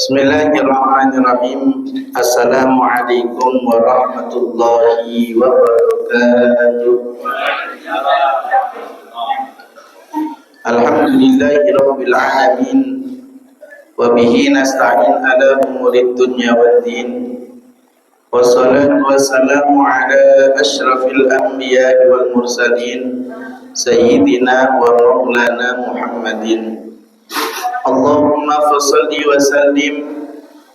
Bismillahirrahmanirrahim. Assalamualaikum warahmatullahi wabarakatuh. Alhamdulillahirabbil alamin wa bihi nasta'in ala umurid dunya waddin. Wassalatu wassalamu ala asyrafil anbiya'i wal mursalin sayyidina wa maulana Muhammadin. Allahumma fassalli wa sallim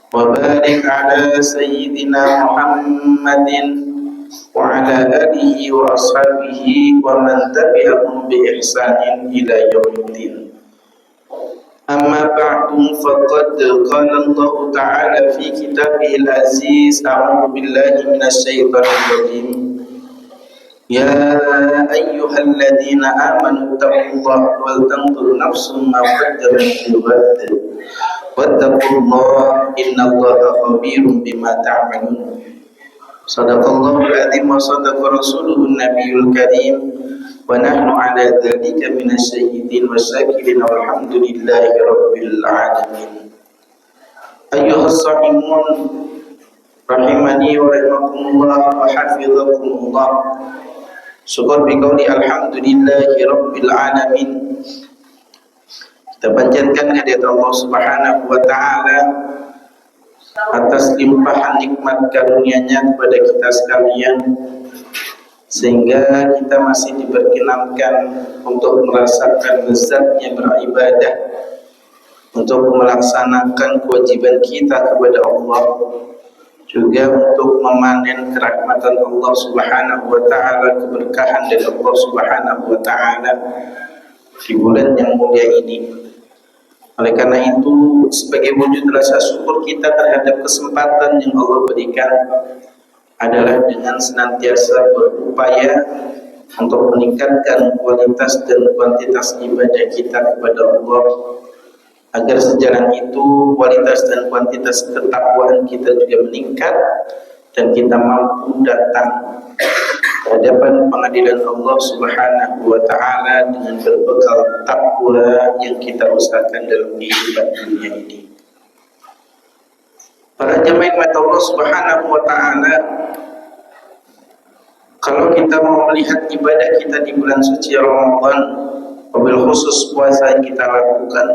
wa barik ala sayyidina Muhammadin wa ala alihi wa ashabihi wa man tabi'ahum bi ihsanin ila yaumiddin. Amma ba'du, faqad qala Allah ta'ala fi kitabihil aziz, a'udzu billahi minasy syaithanir rajim. Ya ayyuhalladzina amanu taqullaha wal tanzur nafsum ma qaddamat lighad wattaqullaha innallaha khabirum bima ta'malun. Sadaqallahul azim wa sadaqa rasuluhun nabiyul karim wa nahnu ala dzalika minasy syahidin wasyakirin walhamdulillahi rabbil alamin. Ayyuhas sha'imun rahimani wa rahimakumullah wa hafizakumullah. Syukur biqauli alhamdulillahi rabbil alamin. Kita panjatkan kehadirat Allah Subhanahu wa taala atas limpahan nikmat karunia-Nya kepada kita sekalian, sehingga kita masih diperkenankan untuk merasakan lezatnya beribadah, untuk melaksanakan kewajiban kita kepada Allah, juga untuk memanen kerahmatan Allah Subhanahu wa taala, keberkahan dari Allah Subhanahu wa taala di bulan yang mulia ini. Oleh karena itu, sebagai wujud rasa syukur kita terhadap kesempatan yang Allah berikan adalah dengan senantiasa berupaya untuk meningkatkan kualitas dan kuantitas ibadah kita kepada Allah, agar sejalan itu kualitas dan kuantitas ketakwaan kita juga meningkat dan kita mampu datang ke hadapan pengadilan Allah Subhanahu wa taala dengan berbekal takwa yang kita usahakan dalam kehidupan dunia ini. Para jamaah mata Allah Subhanahu wa taala, kalau kita mau melihat ibadah kita di bulan suci Ramadan, wabil khusus puasa yang kita lakukan,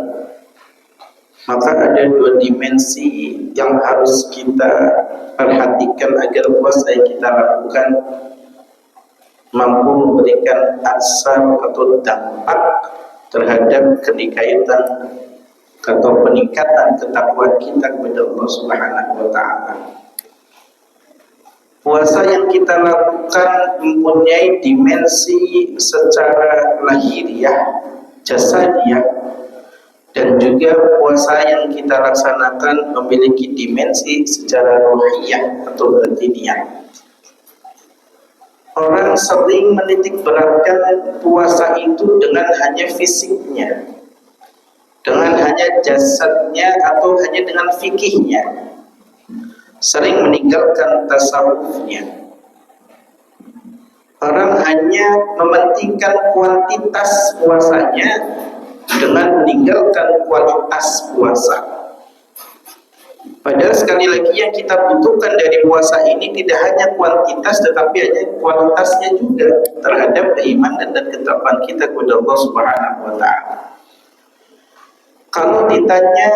maka ada dua dimensi yang harus kita perhatikan agar puasa yang kita lakukan mampu memberikan asar atau dampak terhadap kenikaitan atau peningkatan ketakwaan kita kepada Allah Subhanahu wa taala. Puasa yang kita lakukan mempunyai dimensi secara lahiriah, jasadiah, dan juga puasa yang kita laksanakan memiliki dimensi secara ruhiyah atau batiniah. Orang sering menitik beratkan puasa itu dengan hanya fisiknya, dengan hanya jasadnya, atau hanya dengan fikihnya. Sering meninggalkan tasawufnya. Orang hanya mementingkan kuantitas puasanya dengan meninggalkan kualitas puasa. Padahal sekali lagi yang kita butuhkan dari puasa ini tidak hanya kuantitas, tetapi hanya kualitasnya juga terhadap keimanan dan ketakwaan kita kepada Allah Subhanahu wa taala. Kalau ditanya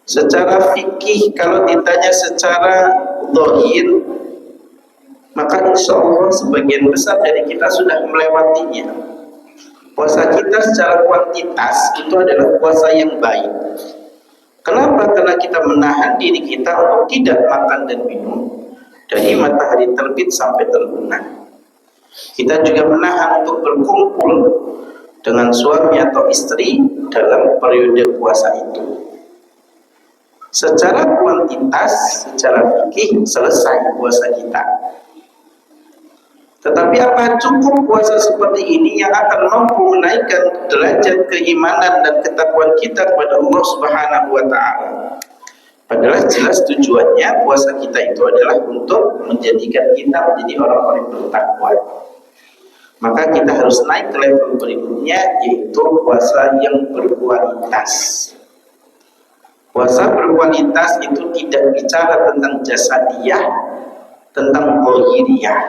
secara fikih, kalau ditanya secara zahir, maka insya Allah sebagian besar dari kita sudah melewatinya. Puasa kita secara kuantitas itu adalah puasa yang baik. Kenapa? Karena kita menahan diri kita untuk tidak makan dan minum dari matahari terbit sampai terbenam. Kita juga menahan untuk berkumpul dengan suami atau istri dalam periode puasa itu. Secara kuantitas, secara fikih selesai puasa kita. Tetapi apa cukup puasa seperti ini yang akan mampu menaikkan derajat keimanan dan ketakwaan kita kepada Allah Subhanahu wa taala? Padahal jelas tujuannya puasa kita itu adalah untuk menjadikan kita menjadi orang-orang bertakwa. Maka kita harus naik ke level berikutnya, yaitu puasa yang berkualitas. Puasa berkualitas itu tidak bicara tentang jasadiyah, tentang zahiriyah,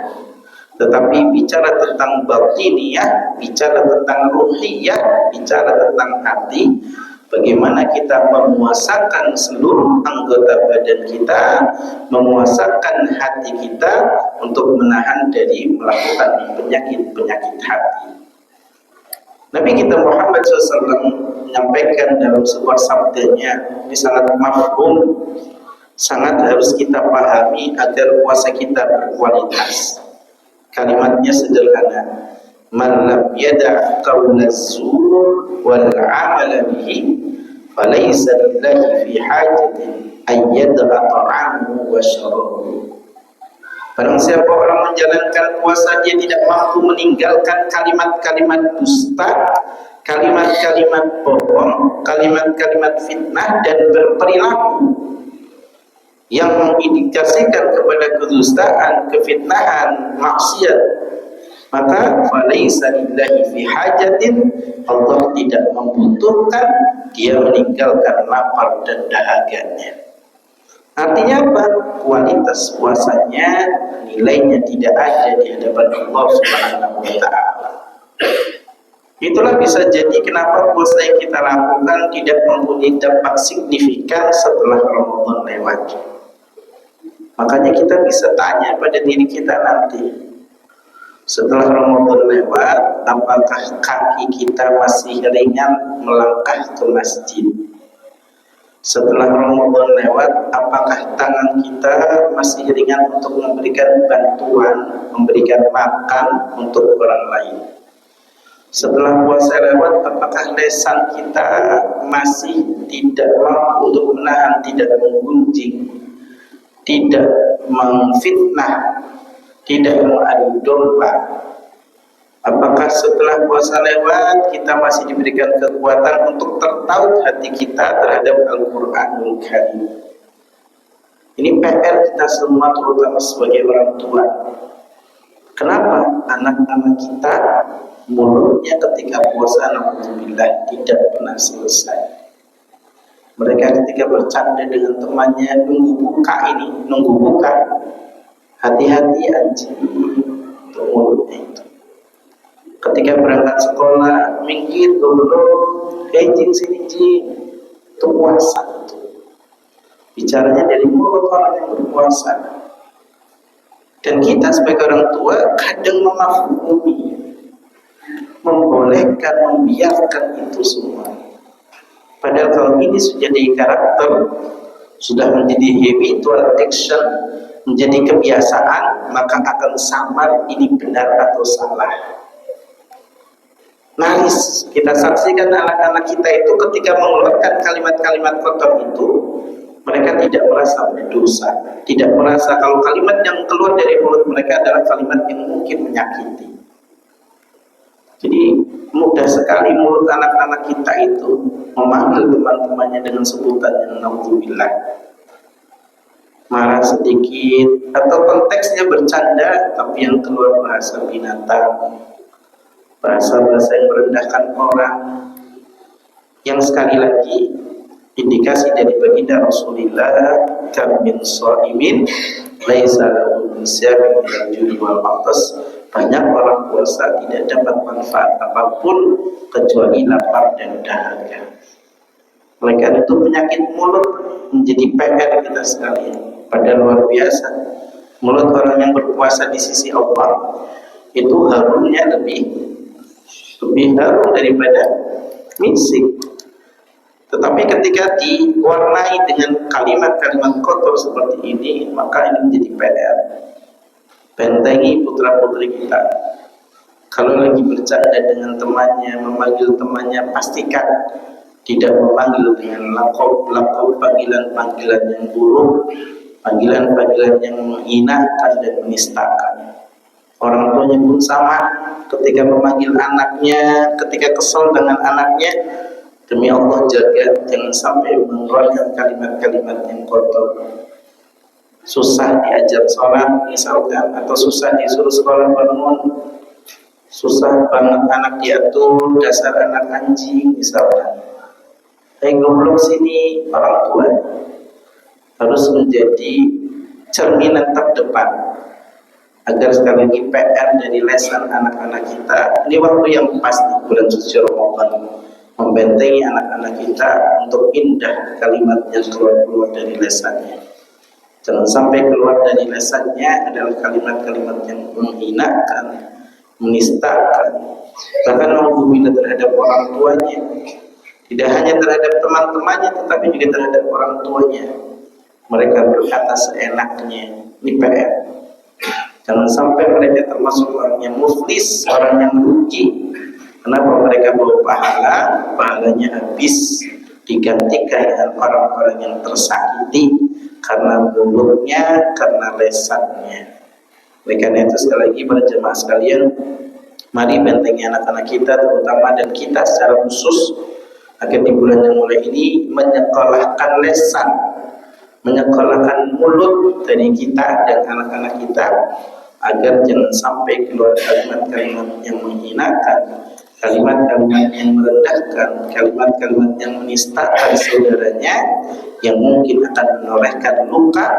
tetapi bicara tentang batiniyah, bicara tentang ruhiyah, bicara tentang hati. Bagaimana kita memuasakan seluruh anggota badan kita, memuasakan hati kita untuk menahan dari melakukan penyakit-penyakit hati. Nabi kita Muhammad SAW menyampaikan dalam sebuah sabdanya, ini sangat mafhum, sangat harus kita pahami agar puasa kita berkualitas. Kalimatnya sederhana, man lam yada' qawla zur wal 'amala bihi falaysa lillahi fi hajatin ay yada'a ta'amahu wa syarabahu. Barang siapa orang menjalankan puasa, dia tidak mampu meninggalkan kalimat-kalimat dusta, kalimat-kalimat bohong, kalimat-kalimat fitnah dan berperilaku yang mengindikasikan kepada kedustaan, kefitnahan, maksiat, maka falaisa lillahi fi hajatin, Allah tidak membutuhkan dia meninggalkan lapar dan dahaganya. Artinya apa? Kualitas puasanya, nilainya tidak ada di hadapan Allah Subhanahu wa ta'ala. Itulah bisa jadi kenapa puasa yang kita lakukan tidak mempunyai dampak signifikan setelah Ramadan lewat. Makanya kita bisa tanya pada diri kita nanti, setelah Ramadan lewat, apakah kaki kita masih ringan melangkah ke masjid? Setelah Ramadan lewat, apakah tangan kita masih ringan untuk memberikan bantuan, memberikan makan untuk orang lain? Setelah puasa lewat, apakah lisan kita masih tidak mampu untuk menahan, tidak menggunjing, tidak memfitnah, tidak mengadu domba? Apakah setelah puasa lewat kita masih diberikan kekuatan untuk tertaut hati kita terhadap Al-Qur'anul Karim? Ini PR kita semua, terutama sebagai orang tua. Kenapa anak-anak kita mulutnya ketika puasa alhamdulillah tidak pernah selesai? Mereka ketika bercanda dengan temannya, nunggu buka, hati-hati anjing untuk mulutnya itu. Ketika berangkat sekolah, minggir goblok, jin sini jin, itu puasa itu. Bicaranya dari mulut orang yang berpuasa. Dan kita sebagai orang tua kadang memahami, membolehkan, membiarkan itu semua. Padahal kalau ini sudah jadi karakter, sudah menjadi habitual action, menjadi kebiasaan, maka akan samar ini benar atau salah. Nyaris kita saksikan anak-anak kita itu ketika mengeluarkan kalimat-kalimat kotor itu, mereka tidak merasa berdosa, tidak merasa kalau kalimat yang keluar dari mulut mereka adalah kalimat yang mungkin menyakiti. Jadi mudah sekali mulut anak-anak kita itu memanggil teman-temannya dengan sebutan yang naudzubillah, marah sedikit, atau konteksnya bercanda tapi yang keluar bahasa binatang, bahasa-bahasa yang merendahkan orang, yang sekali lagi indikasi dari baginda Rasulullah, kam min shaimin laisa lahu min siyami al-judi wal atas. Banyak orang puasa tidak dapat manfaat apapun kecuali lapar dan dahaga. Oleh karena itu penyakit mulut menjadi PR kita sekalian. Padahal luar biasa, mulut orang yang berpuasa di sisi Allah itu harumnya lebih harum daripada misik. Tetapi ketika diwarnai dengan kalimat-kalimat kotor seperti ini, maka ini menjadi PR. Bentengi putra-putri kita. Kalau lagi bercanda dengan temannya, memanggil temannya, pastikan tidak memanggil dengan lakop panggilan-panggilan yang buruk, panggilan-panggilan yang menghinakan dan menistakan. Orang tuanya pun sama, ketika memanggil anaknya, ketika kesal dengan anaknya, demi Allah jaga jangan sampai mengeluarkan kalimat-kalimat yang kotor. Susah diajar sholat misalkan, atau susah disuruh sekolah bangun, susah banget anak diatur, dasar anak anjing misalkan. goblok sini orang tua harus menjadi cerminan terdepan agar sekali lagi PR dari lesan anak-anak kita ini waktu yang pas di bulan suci Ramadan, membentengi anak-anak kita untuk indah kalimat yang keluar dari lesannya. Jangan sampai keluar dari lesannya adalah kalimat-kalimat yang menghinakan, menistakan, bahkan menghina terhadap orang tuanya. Tidak hanya terhadap teman-temannya, tetapi juga terhadap orang tuanya. Mereka berkata seenaknya, ini PR. Jangan sampai mereka termasuk orang yang muflis, orang yang rugi. Kenapa mereka bawa pahala? Pahalanya habis digantikan dengan orang-orang yang tersakiti karena mulutnya, karena lesannya. Oleh karena itu sekali lagi para jemaah sekalian, mari bentengi anak-anak kita terutama dan kita secara khusus agar di bulan yang mulai ini menyekolahkan lesan, menyekolahkan mulut dari kita dan anak-anak kita agar jangan sampai keluar kalimat-kalimat yang menghinakan, kalimat-kalimat yang merendahkan, kalimat-kalimat yang menistakan saudaranya, yang mungkin akan menorehkan luka,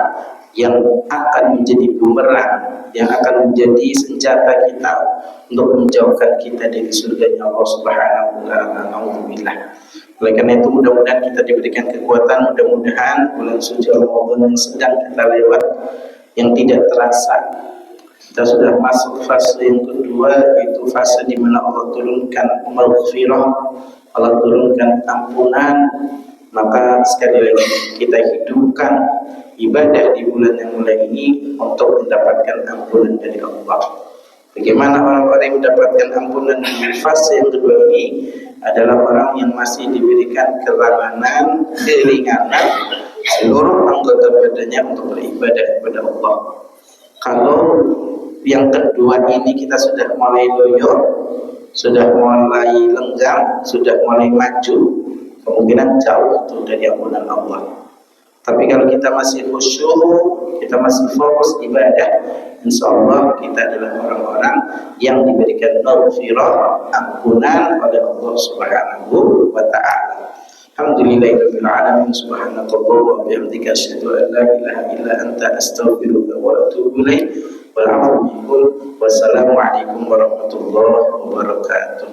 yang akan menjadi bumerang, yang akan menjadi senjata kita untuk menjauhkan kita dari surganya Allah Subhanahu wa taala. Alhamdulillah. Oleh karena itu mudah-mudahan kita diberikan kekuatan, mudah-mudahan bulan suci Ramadan yang sedang kita lewat yang tidak terasa, kita sudah masuk fase yang kedua, yaitu fase di mana Allah turunkan maghfirah, Allah turunkan ampunan. Maka sekali lagi kita hidupkan ibadah di bulan yang mulai ini untuk mendapatkan ampunan dari Allah. Bagaimana orang-orang yang mendapatkan ampunan di fase yang kedua ini adalah orang yang masih diberikan keringanan seluruh anggota badannya untuk beribadah kepada Allah. Kalau yang kedua ini kita sudah mulai loyo, sudah mulai lenggang, sudah mulai maju, kemungkinan jauh itu dari ampunan Allah. Tapi kalau kita masih khusyuk, kita masih fokus ibadah, insya Allah kita adalah orang-orang yang diberikan maghfirah, ampunan oleh Allah Subhanahu wa taala. Alhamdulillahirabbil alamin, subhanakallah wa bihamdika asyhadu an la ilaha illa anta astaghfiruka wa atubu ilaik. Wassalamualaikum warahmatullahi wabarakatuh.